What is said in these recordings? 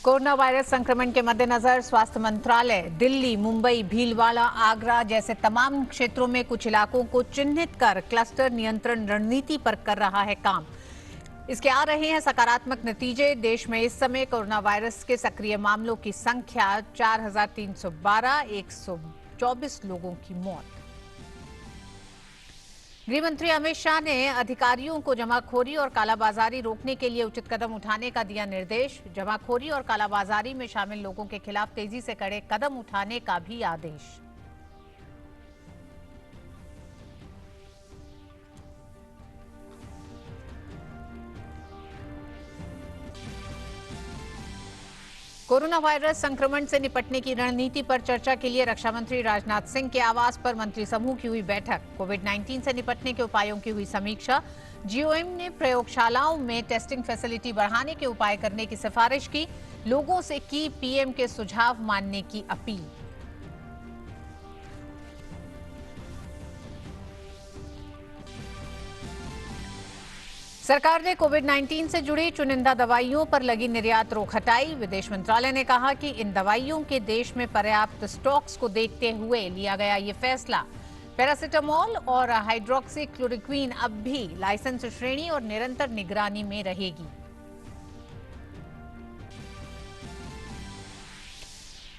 Corona virus संक्रमण के मद्देनजर स्वास्थ्य मंत्रालय दिल्ली, मुंबई, भीलवाड़ा, आगरा जैसे तमाम क्षेत्रों में कुछ इलाकों को चिन्हित कर क्लस्टर नियंत्रण रणनीति पर कर रहा है काम। इसके आ रहे हैं सकारात्मक नतीजे। देश में इस समय कोरोना वायरस के सक्रिय मामलों की संख्या 4,312, 124 लोगों की मौत। गृह मंत्री अमित शाह ने अधिकारियों को जमाखोरी और कालाबाजारी रोकने के लिए उचित कदम उठाने का दिया निर्देश। जमाखोरी और कालाबाजारी में शामिल लोगों के खिलाफ तेजी से कड़े कदम उठाने का भी आदेश। कोरोना वायरस संक्रमण से निपटने की रणनीति पर चर्चा के लिए रक्षा मंत्री राजनाथ सिंह के आवास पर मंत्री समूह की हुई बैठक। कोविड-19 से निपटने के उपायों की हुई समीक्षा। जीओएम ने प्रयोगशालाओं में टेस्टिंग फैसिलिटी बढ़ाने के उपाय करने की सिफारिश की। लोगों से की पीएम के सुझाव मानने की अपील। सरकार ने कोविड-19 से जुड़ी चुनिंदा दवाइयों पर लगी निर्यात रोक हटाई। विदेश मंत्रालय ने कहा कि इन दवाइयों के देश में पर्याप्त स्टॉक्स को देखते हुए लिया गया ये फैसला। पैरासिटामोल और हाइड्रोक्सीक्लोरोक्वीन अब भी लाइसेंस श्रेणी और निरंतर निगरानी में रहेगी।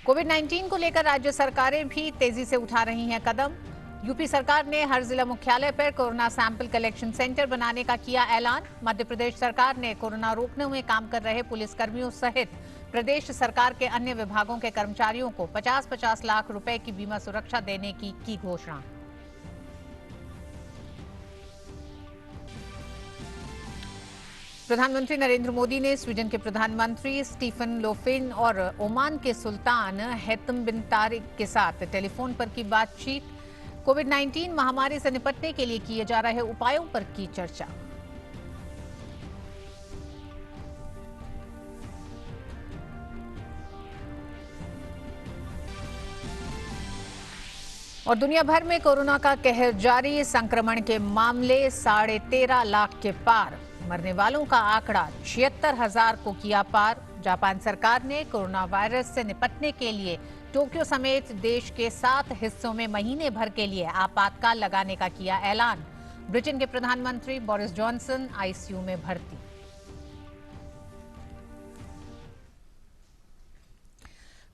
कोविड-19 को लेकर राज्य सरकारें भी तेजी से उठा रही हैं कदम। यूपी सरकार ने हर जिला मुख्यालय पर कोरोना सैंपल कलेक्शन सेंटर बनाने का किया ऐलान। मध्य प्रदेश सरकार ने कोरोना रोकने में काम कर रहे पुलिसकर्मियों सहित प्रदेश सरकार के अन्य विभागों के कर्मचारियों को 50-50 लाख रुपए की बीमा सुरक्षा देने की घोषणा। प्रधानमंत्री नरेंद्र मोदी ने स्वीडन के प्रधानमंत्री स्टीफन लोफेन और ओमान के सुल्तान हैतम बिन तारिक के साथ टेलीफोन पर की बातचीत। कोविड-19 महामारी से निपटने के लिए किए जा रहे उपायों पर की चर्चा। और दुनिया भर में कोरोना का कहर जारी। संक्रमण के मामले 13.5 लाख के पार। मरने वालों का आंकड़ा 76,000 को किया पार। जापान सरकार ने कोरोना वायरस से निपटने के लिए टोक्यो समेत देश के 7 हिस्सों में महीने भर के लिए आपातकाल लगाने का किया ऐलान। ब्रिटेन के प्रधानमंत्री बोरिस जॉनसन आईसीयू में भर्ती।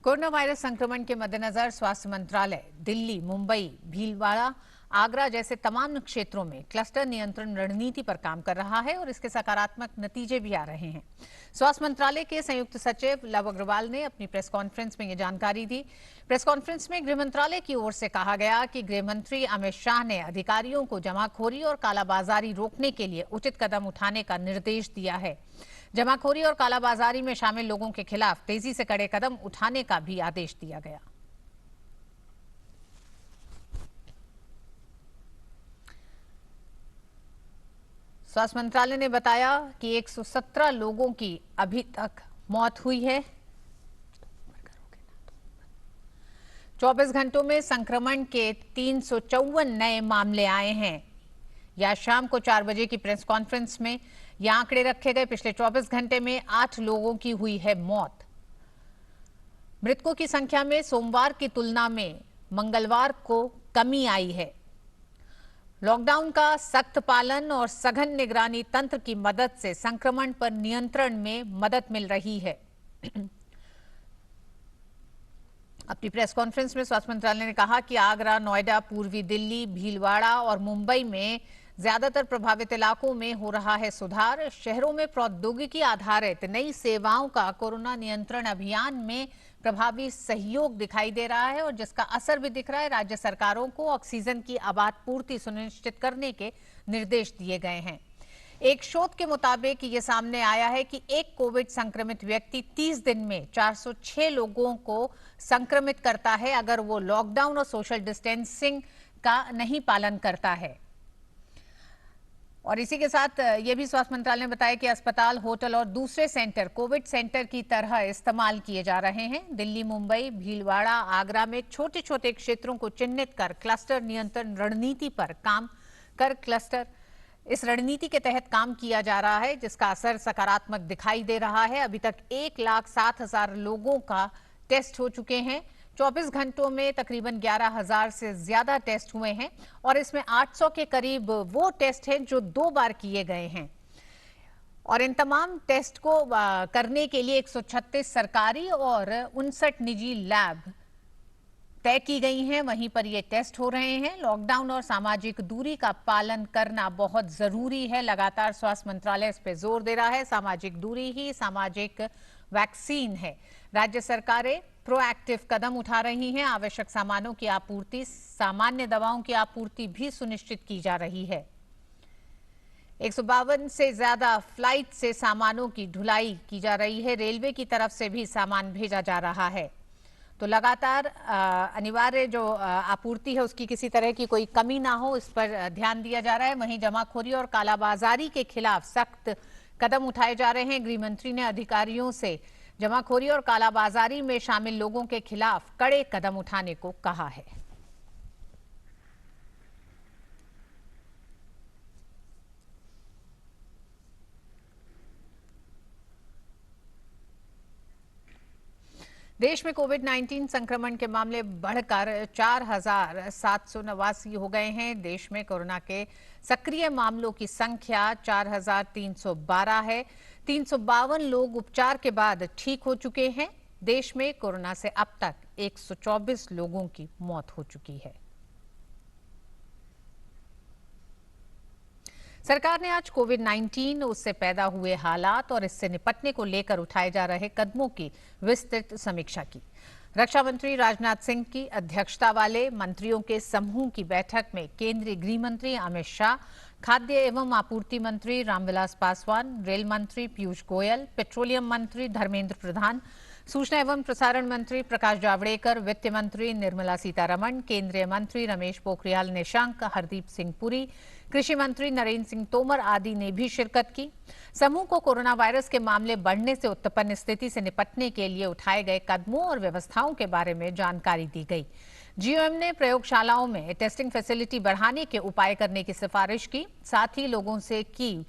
कोरोना वायरस संक्रमण के मद्देनजर स्वास्थ्य मंत्रालय दिल्ली, मुंबई, भीलवाड़ा, आगरा जैसे तमाम क्षेत्रों में क्लस्टर नियंत्रण रणनीति पर काम कर रहा है और इसके सकारात्मक नतीजे भी आ रहे हैं। स्वास्थ्य मंत्रालय के संयुक्त सचिव लव अग्रवाल ने अपनी प्रेस कॉन्फ्रेंस में ये जानकारी दी। प्रेस कॉन्फ्रेंस में गृह मंत्रालय की ओर से कहा गया कि गृह मंत्री अमित शाह ने अधिकारियों को जमाखोरी और कालाबाजारी रोकने के लिए उचित कदम उठाने का निर्देश दिया है। जमाखोरी और कालाबाजारी में शामिल लोगों के खिलाफ तेजी से कड़े कदम उठाने का भी आदेश दिया गया। स्वास्थ्य मंत्रालय ने बताया कि 117 लोगों की अभी तक मौत हुई है। 24 घंटों में संक्रमण के 354 नए मामले आए हैं। या शाम को 4 बजे की प्रेस कॉन्फ्रेंस में ये आंकड़े रखे गए। पिछले 24 घंटे में 8 लोगों की हुई है मौत। मृतकों की संख्या में सोमवार की तुलना में मंगलवार को कमी आई है। लॉकडाउन का सख्त पालन और सघन निगरानी तंत्र की मदद से संक्रमण पर नियंत्रण में मदद मिल रही है। अपनी प्रेस कॉन्फ्रेंस में स्वास्थ्य मंत्रालय ने कहा कि आगरा, नोएडा, पूर्वी दिल्ली, भीलवाड़ा और मुंबई में ज्यादातर प्रभावित इलाकों में हो रहा है सुधार। शहरों में प्रौद्योगिकी आधारित नई सेवाओं का कोरोना नियंत्रण अभियान में प्रभावी सहयोग दिखाई दे रहा है और जिसका असर भी दिख रहा है। राज्य सरकारों को ऑक्सीजन की आपात पूर्ति सुनिश्चित करने के निर्देश दिए गए हैं। एक शोध के मुताबिक ये सामने आया है कि एक कोविड संक्रमित व्यक्ति 30 दिन में 406 लोगों को संक्रमित करता है अगर वो लॉकडाउन और सोशल डिस्टेंसिंग का नहीं पालन करता है। और इसी के साथ ये भी स्वास्थ्य मंत्रालय ने बताया कि अस्पताल, होटल और दूसरे सेंटर कोविड सेंटर की तरह इस्तेमाल किए जा रहे हैं। दिल्ली, मुंबई, भीलवाड़ा, आगरा में छोटे छोटे क्षेत्रों को चिन्हित कर क्लस्टर नियंत्रण रणनीति पर काम कर क्लस्टर इस रणनीति के तहत काम किया जा रहा है, जिसका असर सकारात्मक दिखाई दे रहा है। अभी तक 1,07,000 लोगों का टेस्ट हो चुके हैं। 24 घंटों में तकरीबन 11,000 से ज्यादा टेस्ट हुए हैं और इसमें 800 के करीब वो टेस्ट हैं जो 2 बार किए गए हैं। और इन तमाम टेस्ट को करने के लिए 136 सरकारी और 59 निजी लैब तय की गई हैं। वहीं पर ये टेस्ट हो रहे हैं। लॉकडाउन और सामाजिक दूरी का पालन करना बहुत जरूरी है। लगातार स्वास्थ्य मंत्रालय इस पर जोर दे रहा है। सामाजिक दूरी ही सामाजिक वैक्सीन है। राज्य सरकारें प्रोएक्टिव कदम उठा रही हैं। आवश्यक सामानों की आपूर्ति, सामान्य दवाओं की आपूर्ति भी सुनिश्चित की जा रही है। 152 से ज्यादा फ्लाइट से सामानों की ढुलाई की जा रही है। रेलवे की तरफ से भी सामान भेजा जा रहा है। तो लगातार अनिवार्य जो आपूर्ति है उसकी किसी तरह की कोई कमी ना हो, इस पर ध्यान दिया जा रहा है। वहीं जमाखोरी और कालाबाजारी के खिलाफ सख्त कदम उठाए जा रहे हैं। गृह मंत्री ने अधिकारियों से जमाखोरी और कालाबाजारी में शामिल लोगों के खिलाफ कड़े कदम उठाने को कहा है। देश में कोविड-19 संक्रमण के मामले बढ़कर 4,789 हो गए हैं। देश में कोरोना के सक्रिय मामलों की संख्या 4,312 है। 352 लोग उपचार के बाद ठीक हो चुके हैं। देश में कोरोना से अब तक 124 लोगों की मौत हो चुकी है। सरकार ने आज कोविड-19, उससे पैदा हुए हालात और इससे निपटने को लेकर उठाए जा रहे कदमों की विस्तृत समीक्षा की। रक्षा मंत्री राजनाथ सिंह की अध्यक्षता वाले मंत्रियों के समूह की बैठक में केंद्रीय गृह मंत्री अमित शाह, खाद्य एवं आपूर्ति मंत्री रामविलास पासवान, रेल मंत्री पीयूष गोयल, पेट्रोलियम मंत्री धर्मेंद्र प्रधान, सूचना एवं प्रसारण मंत्री प्रकाश जावड़ेकर, वित्त मंत्री निर्मला सीतारमण, केंद्रीय मंत्री रमेश पोखरियाल निशंक, हरदीप सिंह पुरी, कृषि मंत्री नरेंद्र सिंह तोमर आदि ने भी शिरकत की। समूह को कोरोना वायरस के मामले बढ़ने से उत्पन्न स्थिति से निपटने के लिए उठाए गए कदमों और व्यवस्थाओं के बारे में जानकारी दी गई। जीओएम ने प्रयोगशालाओं में टेस्टिंग फैसिलिटी बढ़ाने के उपाय करने की सिफारिश की। साथ ही लोगों से की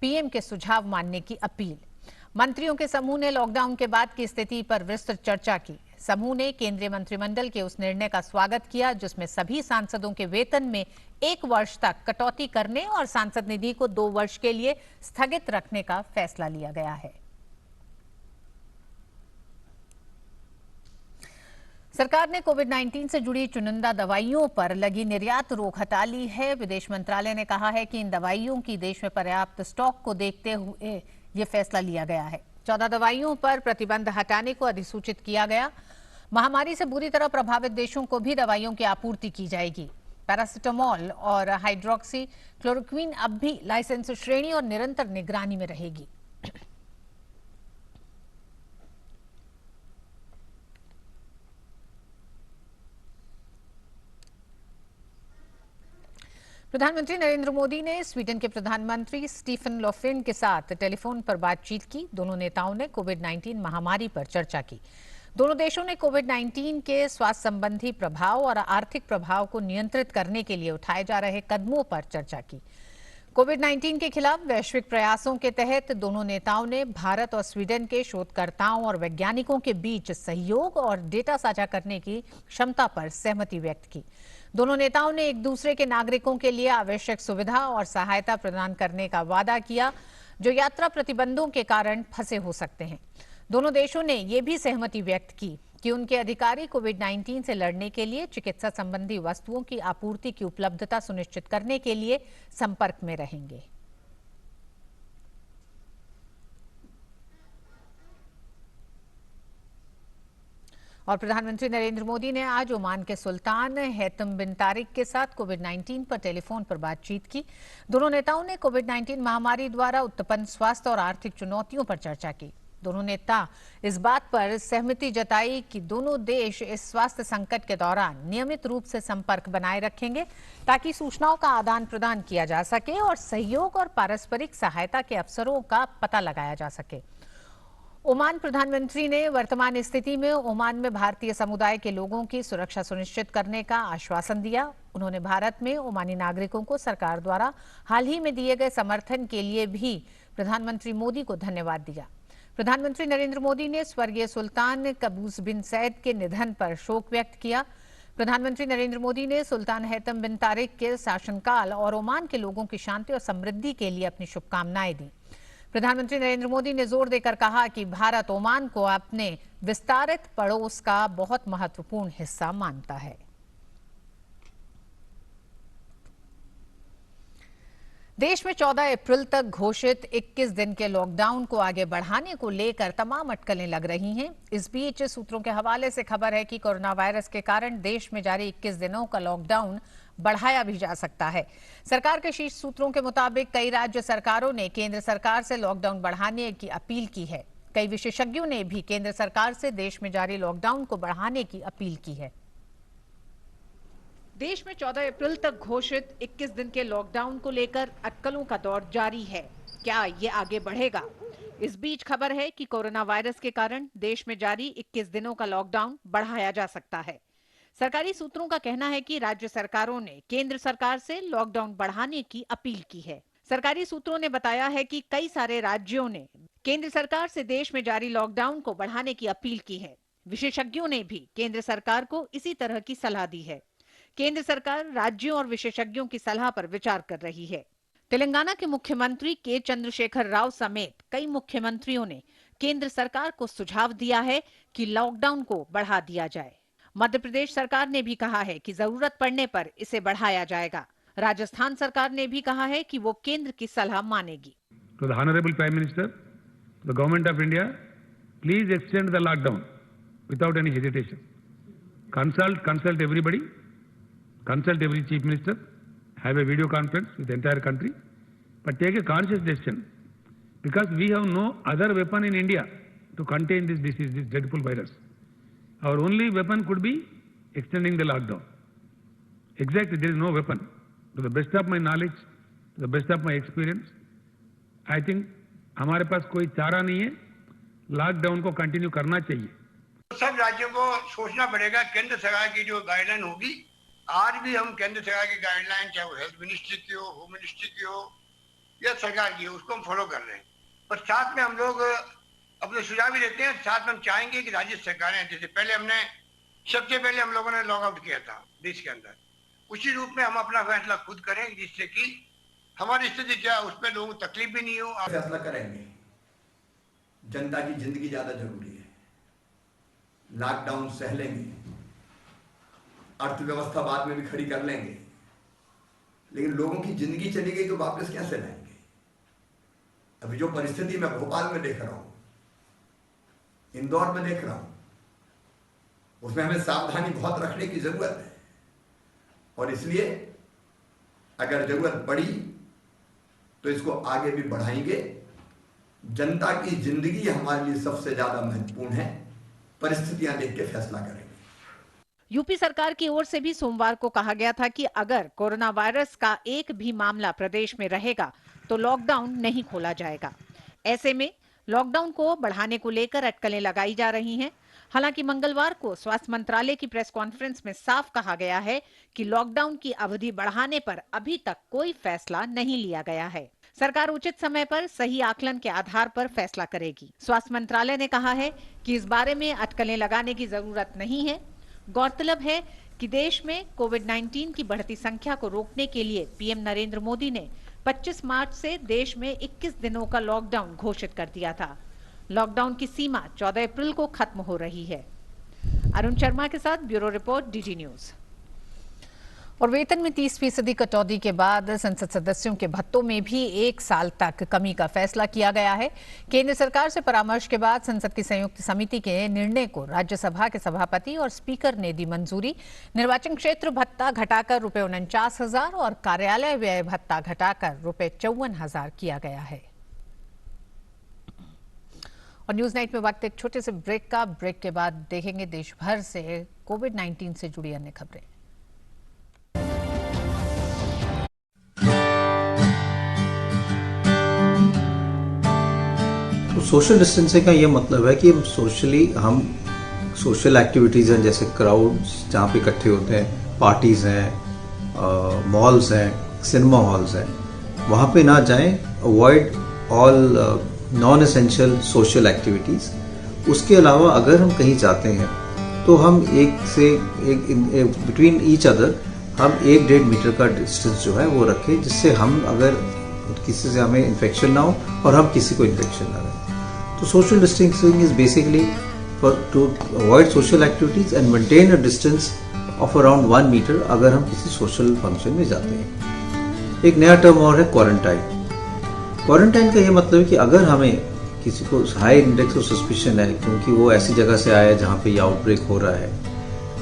पीएम के सुझाव मानने की अपील। मंत्रियों के समूह ने लॉकडाउन के बाद की स्थिति पर विस्तृत चर्चा की। समूह ने केंद्रीय मंत्रिमंडल के उस निर्णय का स्वागत किया जिसमें सभी सांसदों के वेतन में 1 वर्ष तक कटौती करने और सांसद निधि को 2 वर्ष के लिए स्थगित रखने का फैसला लिया गया है। सरकार ने कोविड-19 से जुड़ी चुनिंदा दवाइयों पर लगी निर्यात रोक हटा ली है। विदेश मंत्रालय ने कहा है कि इन दवाइयों की देश में पर्याप्त स्टॉक को देखते हुए ये फैसला लिया गया है। 14 दवाइयों पर प्रतिबंध हटाने को अधिसूचित किया गया। महामारी से बुरी तरह प्रभावित देशों को भी दवाइयों की आपूर्ति की जाएगी। पैरासिटामोल और हाइड्रोक्सी क्लोरोक्विन अब भी लाइसेंस श्रेणी और निरंतर निगरानी में रहेगी। प्रधानमंत्री नरेंद्र मोदी ने स्वीडन के प्रधानमंत्री स्टीफन लोफवेन के साथ टेलीफोन पर बातचीत की। दोनों नेताओं ने कोविड-19 महामारी पर चर्चा की। दोनों देशों ने कोविड-19 के स्वास्थ्य संबंधी प्रभाव और आर्थिक प्रभाव को नियंत्रित करने के लिए उठाए जा रहे कदमों पर चर्चा की। कोविड-19 के खिलाफ वैश्विक प्रयासों के तहत दोनों नेताओं ने भारत और स्वीडन के शोधकर्ताओं और वैज्ञानिकों के बीच सहयोग और डेटा साझा करने की क्षमता पर सहमति व्यक्त की। दोनों नेताओं ने एक दूसरे के नागरिकों के लिए आवश्यक सुविधा और सहायता प्रदान करने का वादा किया जो यात्रा प्रतिबंधों के कारण फंसे हो सकते हैं। दोनों देशों ने यह भी सहमति व्यक्त की कि उनके अधिकारी कोविड-19 से लड़ने के लिए चिकित्सा संबंधी वस्तुओं की आपूर्ति की उपलब्धता सुनिश्चित करने के लिए संपर्क में रहेंगे। और प्रधानमंत्री नरेंद्र मोदी ने आज ओमान के सुल्तान हैतम बिन तारिक के साथ कोविड-19 पर टेलीफोन पर बातचीत की। दोनों नेताओं ने कोविड-19 महामारी द्वारा उत्पन्न स्वास्थ्य और आर्थिक चुनौतियों पर चर्चा की। दोनों नेता इस बात पर सहमति जताई कि दोनों देश इस स्वास्थ्य संकट के दौरान नियमित रूप से संपर्क बनाए रखेंगे ताकि सूचनाओं का आदान प्रदान किया जा सके और सहयोग और पारस्परिक सहायता के अवसरों का पता लगाया जा सके। ओमान प्रधानमंत्री ने वर्तमान स्थिति में ओमान में भारतीय समुदाय के लोगों की सुरक्षा सुनिश्चित करने का आश्वासन दिया। उन्होंने भारत में ओमानी नागरिकों को सरकार द्वारा हाल ही में दिए गए समर्थन के लिए भी प्रधानमंत्री मोदी को धन्यवाद दिया। प्रधानमंत्री नरेंद्र मोदी ने स्वर्गीय सुल्तान कबूस बिन सैद के निधन पर शोक व्यक्त किया। प्रधानमंत्री नरेंद्र मोदी ने सुल्तान हैतम बिन तारिक के शासनकाल और ओमान के लोगों की शांति और समृद्धि के लिए अपनी शुभकामनाएं दी। प्रधानमंत्री नरेंद्र मोदी ने जोर देकर कहा कि भारत ओमान को अपने विस्तारित पड़ोस का बहुत महत्वपूर्ण हिस्सा मानता है। देश में 14 अप्रैल तक घोषित 21 दिन के लॉकडाउन को आगे बढ़ाने को लेकर तमाम अटकलें लग रही हैं। इस बीच सूत्रों के हवाले से खबर है कि कोरोना वायरस के कारण देश में जारी 21 दिनों का लॉकडाउन बढ़ाया भी जा सकता है। सरकार के शीर्ष सूत्रों के मुताबिक कई राज्य सरकारों ने केंद्र सरकार से लॉकडाउन बढ़ाने की अपील की है। कई विशेषज्ञों ने भी केंद्र सरकार से देश में जारी लॉकडाउन को बढ़ाने की अपील की है। देश में 14 अप्रैल तक घोषित 21 दिन के लॉकडाउन को लेकर अटकलों का दौर जारी है। क्या ये आगे बढ़ेगा? इस बीच खबर है कि कोरोना वायरस के कारण देश में जारी 21 दिनों का लॉकडाउन बढ़ाया जा सकता है। सरकारी सूत्रों का कहना है कि राज्य सरकारों ने केंद्र सरकार से लॉकडाउन बढ़ाने की अपील की है। सरकारी सूत्रों ने बताया है कि कई सारे राज्यों ने केंद्र सरकार से देश में जारी लॉकडाउन को बढ़ाने की अपील की है। विशेषज्ञों ने भी केंद्र सरकार को इसी तरह की सलाह दी है। केंद्र सरकार राज्यों और विशेषज्ञों की सलाह पर विचार कर रही है। तेलंगाना के मुख्यमंत्री के चंद्रशेखर राव समेत कई मुख्यमंत्रियों ने केंद्र सरकार को सुझाव दिया है कि लॉकडाउन को बढ़ा दिया जाए। मध्य प्रदेश सरकार ने भी कहा है कि जरूरत पड़ने पर इसे बढ़ाया जाएगा। राजस्थान सरकार ने भी कहा है कि वो केंद्र की सलाह मानेगी। To the Honorable Prime Minister, the Government of India, please extend the lockdown without any hesitation. Consult everybody. Consult every Chief Minister, have a video conference with the entire country, but take a conscious decision because we have no other weapon in India to contain this disease, this dreadful virus. Our only weapon could be extending the lockdown. Exactly, there is no weapon. To the best of my knowledge, to the best of my experience, I think हमारे पास कोई चारा नहीं है, lockdown को continue करना चाहिए। सब राज्यों को सोचना पड़ेगा। केंद्र सरकार की जो गाइडलाइन होगी, आज भी हम केंद्र सरकार की गाइडलाइन, चाहे वो हेल्थ मिनिस्ट्री की हो, होम मिनिस्ट्री की हो या सरकार की हो, उसको हम फॉलो कर रहे हैं। पर साथ में हम लोग अपने सुझाव भी देते हैं। साथ में हम चाहेंगे कि राज्य सरकारें, जैसे सबसे पहले हम लोगों ने लॉक आउट किया था देश के अंदर, उसी रूप में हम अपना फैसला खुद करें, जिससे कि हमारी स्थिति क्या उसमें लोगों को तकलीफ भी नहीं हो। फैसला करेंगे। जनता की जिंदगी ज्यादा जरूरी है। लॉकडाउन सह लेंगे, अर्थव्यवस्था बाद में भी खड़ी कर लेंगे, लेकिन लोगों की जिंदगी चली गई तो वापस कैसे लाएंगे? अभी जो परिस्थिति मैं भोपाल में देख रहा हूं, इंदौर में देख रहा हूं, उसमें हमें सावधानी बहुत रखने की जरूरत है। और इसलिए अगर जरूरत पड़ी तो इसको आगे भी बढ़ाएंगे। जनता की जिंदगी हमारे लिए सबसे ज्यादा महत्वपूर्ण है। परिस्थितियां देख के फैसला करेंगे। यूपी सरकार की ओर से भी सोमवार को कहा गया था कि अगर कोरोना वायरस का एक भी मामला प्रदेश में रहेगा तो लॉकडाउन नहीं खोला जाएगा। ऐसे में लॉकडाउन को बढ़ाने को लेकर अटकलें लगाई जा रही हैं। हालांकि मंगलवार को स्वास्थ्य मंत्रालय की प्रेस कॉन्फ्रेंस में साफ कहा गया है कि लॉकडाउन की अवधि बढ़ाने पर अभी तक कोई फैसला नहीं लिया गया है। सरकार उचित समय पर सही आकलन के आधार पर फैसला करेगी। स्वास्थ्य मंत्रालय ने कहा है कि इस बारे में अटकलें लगाने की जरूरत नहीं है। गौरतलब है कि देश में कोविड-19 की बढ़ती संख्या को रोकने के लिए पीएम नरेंद्र मोदी ने 25 मार्च से देश में 21 दिनों का लॉकडाउन घोषित कर दिया था। लॉकडाउन की सीमा 14 अप्रैल को खत्म हो रही है। अरुण शर्मा के साथ ब्यूरो रिपोर्ट, डीडी न्यूज। और वेतन में 30% कटौती के बाद संसद सदस्यों के भत्तों में भी 1 साल तक कमी का फैसला किया गया है। केंद्र सरकार से परामर्श के बाद संसद की संयुक्त समिति के निर्णय को राज्यसभा के सभापति और स्पीकर ने दी मंजूरी। निर्वाचन क्षेत्र भत्ता घटाकर ₹49,000 और कार्यालय व्यय भत्ता घटाकर ₹54,000 किया गया है। और न्यूज नाइट में वक्त एक छोटे से ब्रेक का। ब्रेक के बाद देखेंगे देश भर से कोविड-19 से जुड़ी अन्य खबरें। सोशल डिस्टेंसिंग का ये मतलब है कि हम सोशल एक्टिविटीज़ हैं, जैसे क्राउड्स जहाँ पे इकट्ठे होते हैं, पार्टीज़ हैं, मॉल्स हैं, सिनेमा हॉल्स हैं, वहाँ पे ना जाएं। Avoid all non essential social activities. उसके अलावा अगर हम कहीं जाते हैं तो हम बिटवीन ईच अदर हम 1-1.5 मीटर का डिस्टेंस जो है वो रखें, जिससे हम अगर किसी से हमें इन्फेक्शन ना हो और हम किसी को इन्फेक्शन ना रहे। तो social distancing is basically to avoid social activities and maintain a distance of around 1 metre अगर हम किसी सोशल फंक्शन में जाते हैं। एक नया टर्म और है क्वारंटाइन। क्वारंटाइन का ये मतलब है कि अगर हमें किसी को हाई इंडेक्स ऑफ सस्पिशन है क्योंकि वो ऐसी जगह से आया है जहाँ पे ये आउटब्रेक हो रहा है,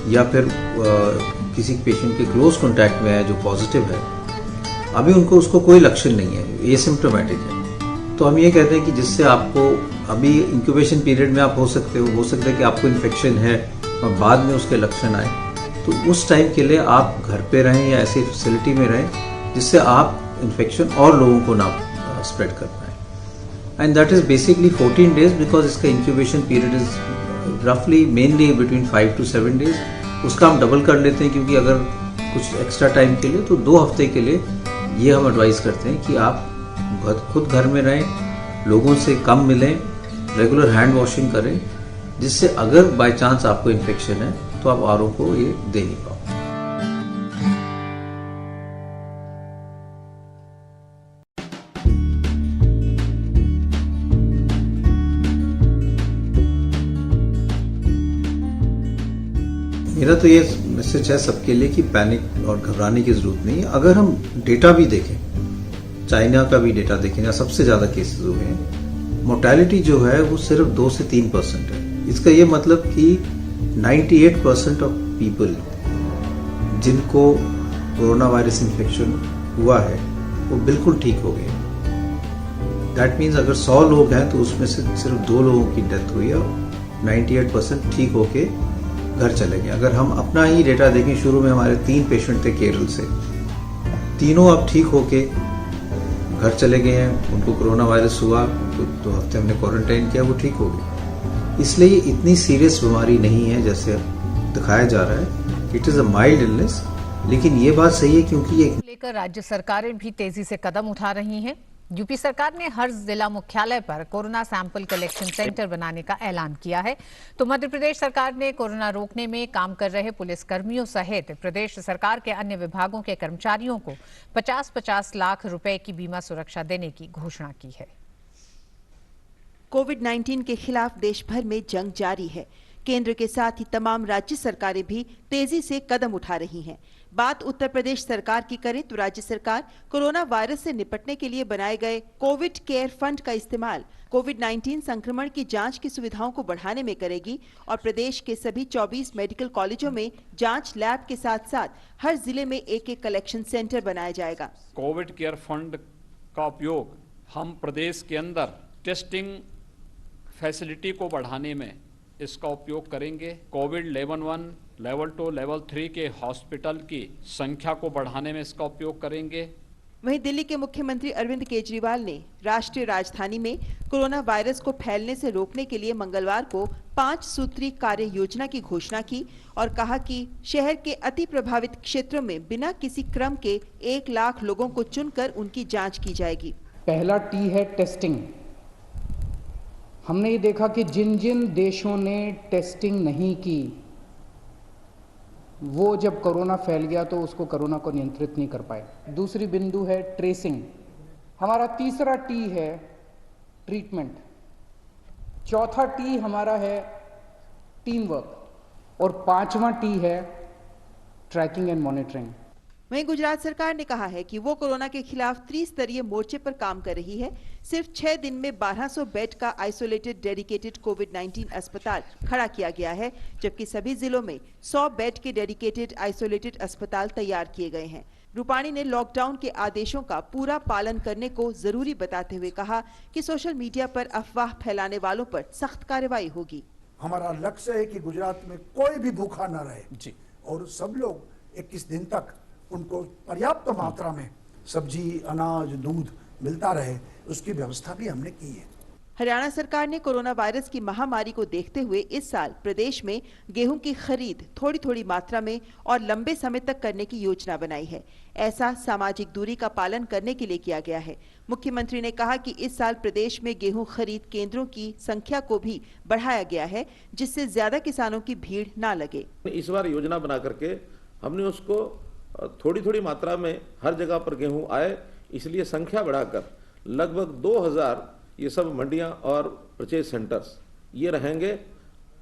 या फिर किसी पेशेंट के क्लोज कॉन्टैक्ट में है जो पॉजिटिव है, अभी उसको कोई लक्षण नहीं है, एसिम्प्टोमेटिक है, तो हम ये कहते हैं कि जिससे आपको अभी इंक्यूबेशन पीरियड में आप हो सकते हैं कि आपको इन्फेक्शन है और बाद में उसके लक्षण आए, तो उस टाइम के लिए आप घर पे रहें या ऐसी फैसिलिटी में रहें जिससे आप इन्फेक्शन और लोगों को ना स्प्रेड कर पाए। And that is basically 14 days, because इसका इंक्यूबेशन पीरियड इज रफली मेनली बिटवीन 5 to 7 days। उसका हम डबल कर लेते हैं क्योंकि अगर कुछ एक्स्ट्रा टाइम के लिए तो 2 हफ्ते के लिए ये हम एडवाइस करते हैं कि आप खुद घर में रहें, लोगों से कम मिलें, रेगुलर हैंड वॉशिंग करें, जिससे अगर बाय चांस आपको इन्फेक्शन है तो आप औरों को ये दे नहीं पाओ। मेरा तो ये मैसेज है सबके लिए कि पैनिक और घबराने की जरूरत नहीं है। अगर हम डेटा भी देखें, चाइना का भी डेटा देखें, या सबसे ज्यादा केसेस हुए हैं, मोर्टेलिटी जो है वो सिर्फ 2 से 3% है। इसका ये मतलब कि 98% ऑफ पीपल जिनको कोरोना वायरस इन्फेक्शन हुआ है वो बिल्कुल ठीक हो गए। दैट मीन्स अगर 100 लोग हैं तो उसमें से सिर्फ 2 लोगों की डेथ हुई है, 98% ठीक होके घर चले गए। अगर हम अपना ही डेटा देखें, शुरू में हमारे 3 पेशेंट थे केरल से, तीनों अब ठीक होके घर चले गए हैं, उनको कोरोना वायरस हुआ, तो 2 हफ्ते हमने क्वारंटाइन किया, वो ठीक हो गए। इसलिए ये इतनी सीरियस बीमारी नहीं है जैसे दिखाया जा रहा है। It is a mild illness, लेकिन ये बात सही है क्योंकि ये लेकर राज्य सरकारें भी तेजी से कदम उठा रही हैं। यूपी सरकार ने हर जिला मुख्यालय पर कोरोना सैंपल कलेक्शन सेंटर बनाने का ऐलान किया है, तो मध्य प्रदेश सरकार ने कोरोना रोकने में काम कर रहे पुलिस कर्मियों सहित प्रदेश सरकार के अन्य विभागों के कर्मचारियों को 50-50 लाख रुपए की बीमा सुरक्षा देने की घोषणा की है। कोविड-19 के खिलाफ देश भर में जंग जारी है। केंद्र के साथ ही तमाम राज्य सरकारें भी तेजी से कदम उठा रही हैं। बात उत्तर प्रदेश सरकार की करें तो राज्य सरकार कोरोना वायरस से निपटने के लिए बनाए गए कोविड केयर फंड का इस्तेमाल कोविड-19 संक्रमण की जांच की सुविधाओं को बढ़ाने में करेगी और प्रदेश के सभी 24 मेडिकल कॉलेजों में जांच लैब के साथ साथ हर जिले में एक कलेक्शन सेंटर बनाया जाएगा। कोविड केयर फंड का उपयोग हम प्रदेश के अंदर टेस्टिंग फैसिलिटी को बढ़ाने में इसका उपयोग करेंगे। कोविड लेवल 1, लेवल 2, लेवल 3 के हॉस्पिटल की संख्या को बढ़ाने में इसका उपयोग करेंगे। वहीं दिल्ली के मुख्यमंत्री अरविंद केजरीवाल ने राष्ट्रीय राजधानी में कोरोना वायरस को फैलने से रोकने के लिए मंगलवार को 5 सूत्री कार्य योजना की घोषणा की और कहा कि शहर के अति प्रभावित क्षेत्रों में बिना किसी क्रम के 1 लाख लोगों को चुनकर उनकी जांच की जाएगी। पहला टी है टेस्टिंग। हमने ये देखा कि जिन जिन देशों ने टेस्टिंग नहीं की वो जब कोरोना फैल गया तो उसको कोरोना को नियंत्रित नहीं कर पाए। दूसरी बिंदु है ट्रेसिंग। हमारा तीसरा टी है ट्रीटमेंट। चौथा टी हमारा है टीम वर्क और 5वां टी है ट्रैकिंग एंड मॉनिटरिंग। वहीं गुजरात सरकार ने कहा है कि वो कोरोना के खिलाफ त्रिस्तरीय मोर्चे पर काम कर रही है। सिर्फ 6 दिन में 1200 बेड का आइसोलेटेड डेडिकेटेड कोविड-19 अस्पताल खड़ा किया गया है, जबकि सभी जिलों में 100 बेड के डेडिकेटेड आइसोलेटेड अस्पताल तैयार किए गए हैं। रूपाणी ने लॉकडाउन के आदेशों का पूरा पालन करने को जरूरी बताते हुए कहा कि सोशल मीडिया पर अफवाह फैलाने वालों पर सख्त कार्रवाई होगी। हमारा लक्ष्य है कि गुजरात में कोई भी भूखा न रहे जी, और सब लोग 21 दिन तक उनको पर्याप्त मात्रा में सब्जी, अनाज, दूध मिलता रहे, उसकी व्यवस्था भी हमने की है। हरियाणा सरकार ने कोरोना वायरस की महामारी को देखते हुए इस साल प्रदेश में गेहूं की खरीद थोड़ी थोड़ी मात्रा में और लंबे समय तक करने की योजना बनाई है। ऐसा सामाजिक दूरी का पालन करने के लिए किया गया है। मुख्यमंत्री ने कहा कि इस साल प्रदेश में गेहूं खरीद केंद्रों की संख्या को भी बढ़ाया गया है, जिससे ज्यादा किसानों की भीड़ ना लगे। इस बार योजना बना करके हमने उसको थोड़ी थोड़ी मात्रा में हर जगह पर गेहूं आए, इसलिए संख्या बढ़ाकर लगभग 2000 ये सब मंडियां और परचेज सेंटर्स ये रहेंगे।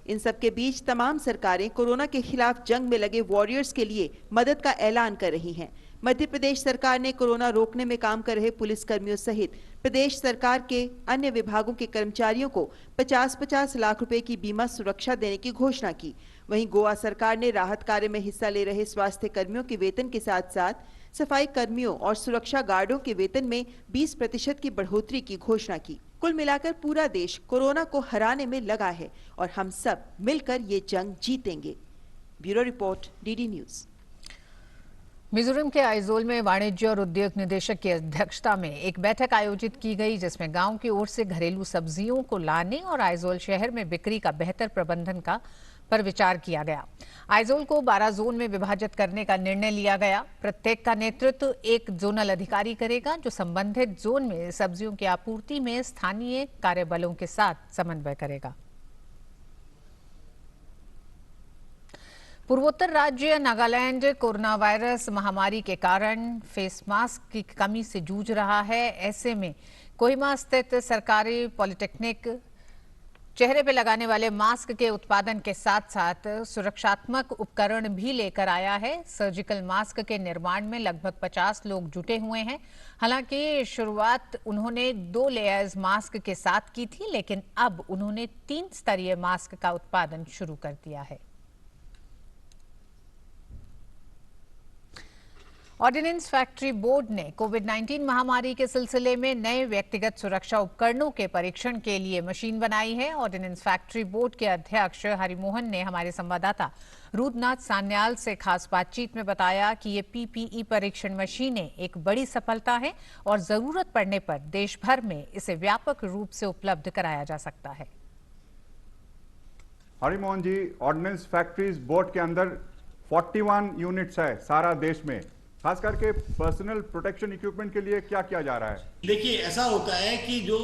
इन सब के बीच तमाम सरकारें कोरोना के खिलाफ जंग में लगे वॉरियर्स के लिए मदद का ऐलान कर रही हैं। मध्य प्रदेश सरकार ने कोरोना रोकने में काम कर रहे पुलिस कर्मियों सहित प्रदेश सरकार के अन्य विभागों के कर्मचारियों को 50-50 लाख रुपए की बीमा सुरक्षा देने की घोषणा की। वहीं गोवा सरकार ने राहत कार्य में हिस्सा ले रहे स्वास्थ्य कर्मियों के वेतन के साथ साथ सफाई कर्मियों और सुरक्षा गार्डों के वेतन में 20% की बढ़ोतरी की घोषणा की। कुल मिलाकर पूरा देश कोरोना को हराने में लगा है और हम सब मिलकर ये जंग जीतेंगे। Bureau report, DD news. Mizoram के आइजोल में वाणिज्य और उद्योग निदेशक की अध्यक्षता में एक बैठक आयोजित की गई, जिसमें गांव की ओर से घरेलू सब्जियों को लाने और आइजोल शहर में बिक्री का बेहतर प्रबंधन पर विचार किया गया। आइजोल को 12 जोन में विभाजित करने का निर्णय लिया गया। प्रत्येक का नेतृत्व एक जोनल अधिकारी करेगा, जो संबंधित जोन में सब्जियों की आपूर्ति में स्थानीय कार्यबलों के साथ समन्वय करेगा। पूर्वोत्तर राज्य नागालैंड कोरोना वायरस महामारी के कारण फेस मास्क की कमी से जूझ रहा है। ऐसे में कोहिमा स्थित सरकारी पॉलिटेक्निक चेहरे पे लगाने वाले मास्क के उत्पादन के साथ साथ सुरक्षात्मक उपकरण भी लेकर आया है। सर्जिकल मास्क के निर्माण में लगभग 50 लोग जुटे हुए हैं। हालांकि शुरुआत उन्होंने 2 लेयर्स मास्क के साथ की थी, लेकिन अब उन्होंने 3 स्तरीय मास्क का उत्पादन शुरू कर दिया है। ऑर्डिनेंस फैक्ट्री बोर्ड ने कोविड-19 महामारी के सिलसिले में नए व्यक्तिगत सुरक्षा उपकरणों के परीक्षण के लिए मशीन बनाई है। ऑर्डिनेंस फैक्ट्री बोर्ड के अध्यक्ष हरिमोहन ने हमारे संवाददाता रुद्रनाथ सान्याल से खास बातचीत में बताया कि ये पीपीई परीक्षण मशीनें एक बड़ी सफलता है और जरूरत पड़ने पर देश भर में इसे व्यापक रूप से उपलब्ध कराया जा सकता है। हरिमोहन जी, ऑर्डिनेंस फैक्ट्रीज बोर्ड के अंदर 41 यूनिट्स है सारा देश में, खास करके पर्सनल प्रोटेक्शन इक्विपमेंट के लिए क्या किया जा रहा है? देखिए, ऐसा होता है कि जो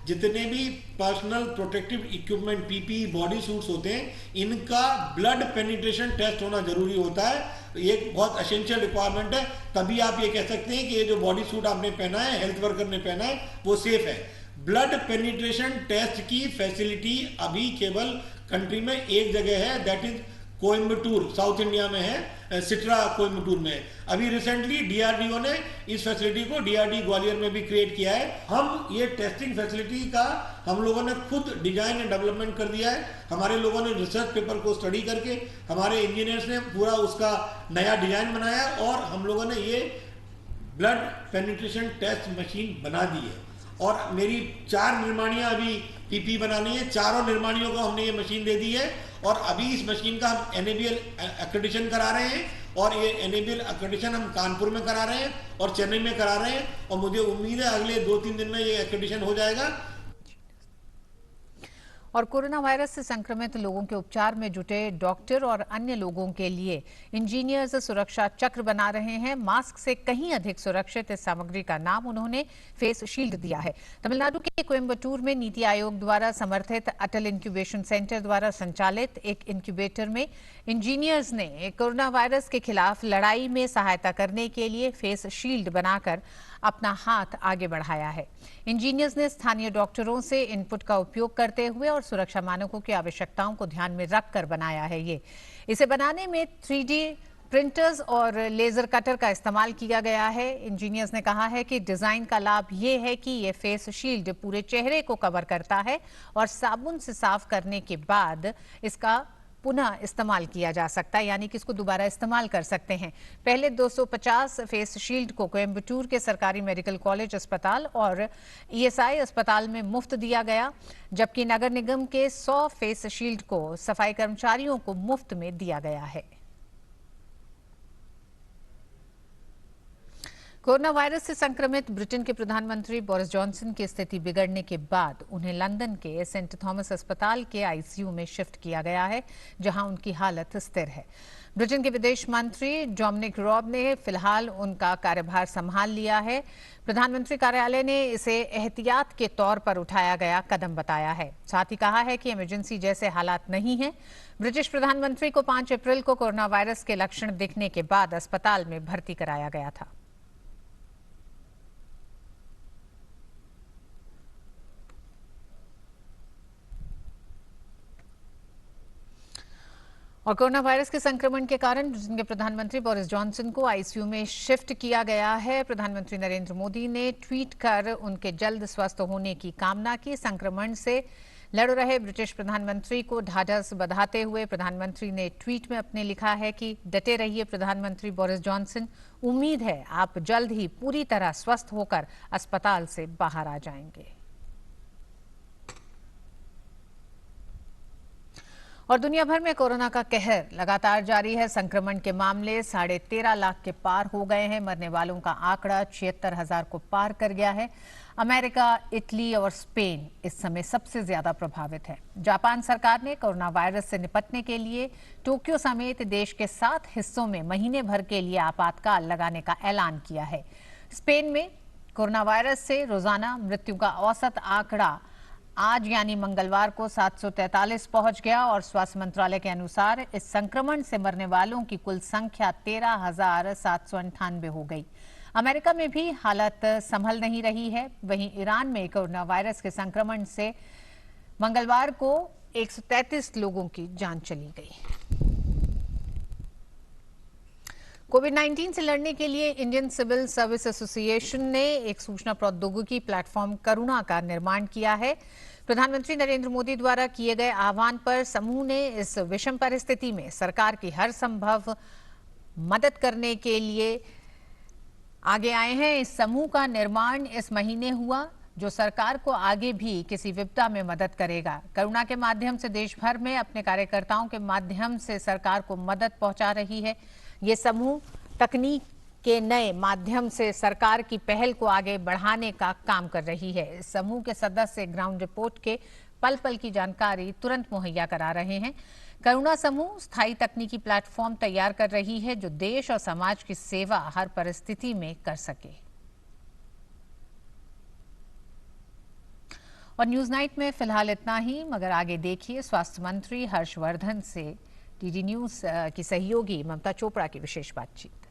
जितने भी personal protective equipment PPE body suits होते हैं, इनका ब्लड पेनिट्रेशन टेस्ट होना जरूरी होता है। ये बहुत एसेंशियल रिक्वायरमेंट है, तभी आप ये कह सकते हैं कि ये जो बॉडी सूट आपने पहना है, हेल्थ वर्कर ने पहना है, वो सेफ है। ब्लड पेनिट्रेशन टेस्ट की फैसिलिटी अभी केवल कंट्री में एक जगह है, that is Coimbatore, south India में है, सिट्रा कोयम्बटूर में। अभी रिसेंटली डीआरडीओ ने इस फैसिलिटी को डीआरडी ग्वालियर में भी क्रिएट किया है। हम ये टेस्टिंग फैसिलिटी का हम लोगों ने खुद डिजाइन एंड डेवलपमेंट कर दिया है। हमारे लोगों ने रिसर्च पेपर को स्टडी करके, हमारे इंजीनियर्स ने पूरा उसका नया डिजाइन बनाया और हम लोगों ने ये ब्लड पेनिट्रेशन टेस्ट मशीन बना दी है। और मेरी 4 निर्माणियां अभी पीपी बनानी है, चारों निर्माणियों को हमने ये मशीन दे दी है और अभी इस मशीन का हम एनएबीएल एक्रेडिटेशन करा रहे हैं और ये एनएबीएल एक्रेडिटेशन हम कानपुर में करा रहे हैं और चेन्नई में करा रहे हैं और मुझे उम्मीद है अगले 2-3 दिन में ये एक्रेडिटेशन हो जाएगा। और कोरोना वायरस से संक्रमित लोगों के उपचार में जुटे डॉक्टर और अन्य लोगों के लिए इंजीनियर्स सुरक्षा चक्र बना रहे हैं। मास्क से कहीं अधिक सुरक्षित इस सामग्री का नाम उन्होंने फेस शील्ड दिया है। तमिलनाडु के कोयम्बटूर में नीति आयोग द्वारा समर्थित अटल इंक्यूबेशन सेंटर द्वारा संचालित एक इंक्यूबेटर में इंजीनियर्स ने कोरोना वायरस के खिलाफ लड़ाई में सहायता करने के लिए फेस शील्ड बनाकर अपना हाथ आगे बढ़ाया है। इंजीनियर्स ने स्थानीय डॉक्टरों से इनपुट का उपयोग करते हुए और सुरक्षा मानकों की आवश्यकताओं को ध्यान में रखकर बनाया है। इसे बनाने में 3D प्रिंटर्स और लेजर कटर का इस्तेमाल किया गया है। इंजीनियर्स ने कहा है कि डिजाइन का लाभ ये है कि ये फेस शील्ड पूरे चेहरे को कवर करता है और साबुन से साफ करने के बाद इसका पुनः इस्तेमाल किया जा सकता है, यानी कि इसको दोबारा इस्तेमाल कर सकते हैं। पहले 250 फेस शील्ड को कोयम्बटूर के सरकारी मेडिकल कॉलेज अस्पताल और ईएसआई अस्पताल में मुफ्त दिया गया, जबकि नगर निगम के 100 फेस शील्ड को सफाई कर्मचारियों को मुफ्त में दिया गया है। कोरोना वायरस से संक्रमित ब्रिटेन के प्रधानमंत्री बोरिस जॉनसन की स्थिति बिगड़ने के बाद उन्हें लंदन के सेंट थॉमस अस्पताल के आईसीयू में शिफ्ट किया गया है, जहां उनकी हालत स्थिर है। ब्रिटेन के विदेश मंत्री डोमिनिक रॉब ने फिलहाल उनका कार्यभार संभाल लिया है। प्रधानमंत्री कार्यालय ने इसे एहतियात के तौर पर उठाया गया कदम बताया है। साथ ही कहा है कि इमरजेंसी जैसे हालात नहीं हैं। ब्रिटिश प्रधानमंत्री को 5 अप्रैल को कोरोना वायरस के लक्षण दिखने के बाद अस्पताल में भर्ती कराया गया था। और कोरोना वायरस के संक्रमण के कारण ब्रिटेन के प्रधानमंत्री बोरिस जॉनसन को आईसीयू में शिफ्ट किया गया है। प्रधानमंत्री नरेंद्र मोदी ने ट्वीट कर उनके जल्द स्वस्थ होने की कामना की। संक्रमण से लड़ रहे ब्रिटिश प्रधानमंत्री को ढाढ़स बंधाते हुए प्रधानमंत्री ने ट्वीट में अपने लिखा है कि डटे रहिए प्रधानमंत्री बोरिस जॉनसन, उम्मीद है आप जल्द ही पूरी तरह स्वस्थ होकर अस्पताल से बाहर आ जाएंगे। और दुनिया भर में कोरोना का कहर लगातार जारी है। संक्रमण के मामले 13.5 लाख के पार हो गए हैं। मरने वालों का आंकड़ा 76,000 को पार कर गया है। अमेरिका, इटली और स्पेन इस समय सबसे ज्यादा प्रभावित है। जापान सरकार ने कोरोना वायरस से निपटने के लिए टोक्यो समेत देश के 7 हिस्सों में महीने भर के लिए आपातकाल लगाने का ऐलान किया है। स्पेन में कोरोना वायरस से रोजाना मृत्यु का औसत आंकड़ा आज यानी मंगलवार को 743 पहुंच गया और स्वास्थ्य मंत्रालय के अनुसार इस संक्रमण से मरने वालों की कुल संख्या 13,798 हो गई। अमेरिका में भी हालत संभल नहीं रही है। वहीं ईरान में कोरोना वायरस के संक्रमण से मंगलवार को 133 लोगों की जान चली गई। कोविड-19 से लड़ने के लिए इंडियन सिविल सर्विस एसोसिएशन ने एक सूचना प्रौद्योगिकी प्लेटफॉर्म करुणा का निर्माण किया है। प्रधानमंत्री नरेंद्र मोदी द्वारा किए गए आह्वान पर समूह ने इस विषम परिस्थिति में सरकार की हर संभव मदद करने के लिए आगे आए हैं। इस समूह का निर्माण इस महीने हुआ, जो सरकार को आगे भी किसी विपदा में मदद करेगा। करुणा के माध्यम से देश भर में अपने कार्यकर्ताओं के माध्यम से सरकार को मदद पहुंचा रही है। ये समूह तकनीक के नए माध्यम से सरकार की पहल को आगे बढ़ाने का काम कर रही है। इस समूह के सदस्य ग्राउंड रिपोर्ट के पल पल की जानकारी तुरंत मुहैया करा रहे हैं। करुणा समूह स्थायी तकनीकी प्लेटफॉर्म तैयार कर रही है जो देश और समाज की सेवा हर परिस्थिति में कर सके। और न्यूज नाइट में फिलहाल इतना ही, मगर आगे देखिए स्वास्थ्य मंत्री हर्षवर्धन से डीडी न्यूज की सहयोगी ममता चोपड़ा की विशेष बातचीत।